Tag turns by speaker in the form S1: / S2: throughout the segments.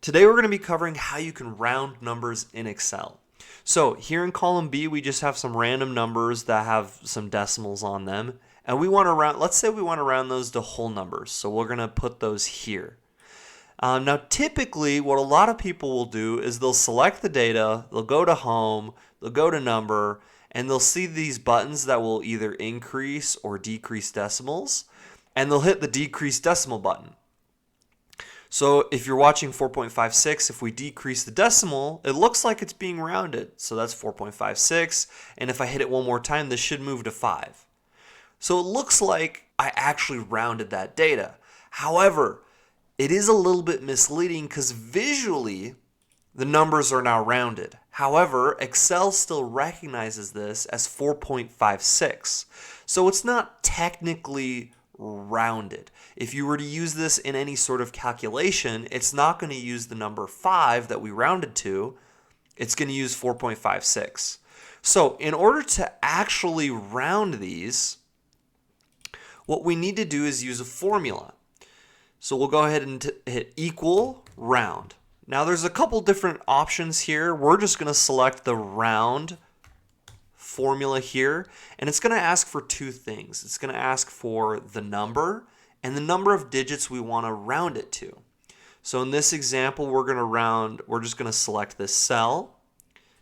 S1: Today we're going to be covering how you can round numbers in Excel. So here in column B, we just have some random numbers that have some decimals on them. And we want to round, let's say we want to round those to whole numbers. So we're going to put those here. Now typically what a lot of people will do is they'll select the data, they'll go to home, they'll go to number, and they'll see these buttons that will either increase or decrease decimals, and they'll hit the decrease decimal button. So if you're watching 4.56, if we decrease the decimal, it looks like it's being rounded. So that's 4.56, and if I hit it one more time, this should move to 5. So it looks like I actually rounded that data. However, it is a little bit misleading because visually the numbers are now rounded. However, Excel still recognizes this as 4.56. So it's not technically rounded. If you were to use this in any sort of calculation, it's not going to use the number 5 that we rounded to. It's going to use 4.56. So in order to actually round these, what we need to do is use a formula. So we'll go ahead and hit equal round. Now there's a couple different options here. We're just going to select the round formula here, and it's going to ask for two things. It's going to ask for the number and the number of digits we want to round it to. So in this example, we're just going to select this cell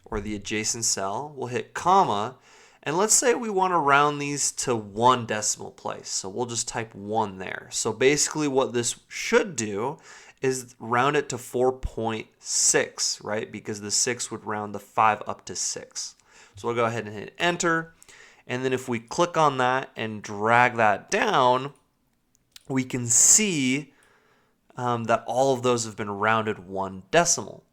S1: or the adjacent cell. We'll hit comma, and let's say we want to round these to 1 decimal place. So we'll just type 1 there. So basically what this should do is round it to 4.6, right? Because the 6 would round the 5 up to 6. So we'll go ahead and hit enter. And then if we click on that and drag that down, we can see that all of those have been rounded 1 decimal.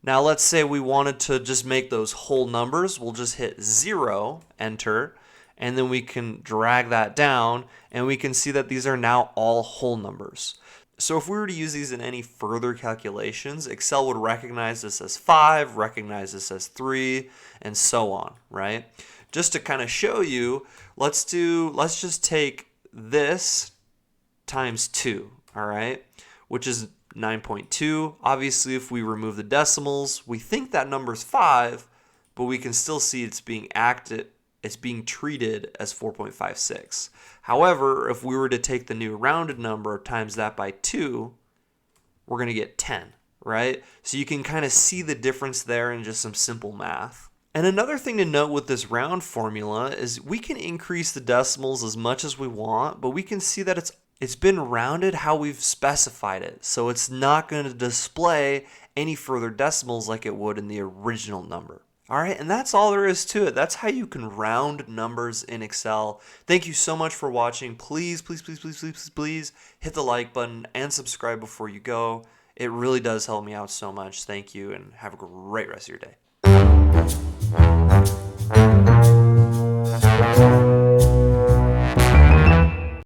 S1: Now let's say we wanted to just make those whole numbers. We'll just hit 0, enter, and then we can drag that down and we can see that these are now all whole numbers. So if we were to use these in any further calculations, Excel would recognize this as 5, recognize this as 3, and so on, right? Just to kind of show you, let's just take this times 2, all right, which is 9.2. Obviously, if we remove the decimals, we think that number's 5, but we can still see it's being treated as 4.56. However, if we were to take the new rounded number times that by 2, we're going to get 10, right? So you can kind of see the difference there in just some simple math. And another thing to note with this round formula is we can increase the decimals as much as we want, but we can see that it's been rounded how we've specified it. So it's not going to display any further decimals like it would in the original number. All right, and that's all there is to it. That's how you can round numbers in Excel. Thank you so much for watching. Please, please, please, please, please, please, please hit the like button and subscribe before you go. It really does help me out so much. Thank you, and have a great rest of your day.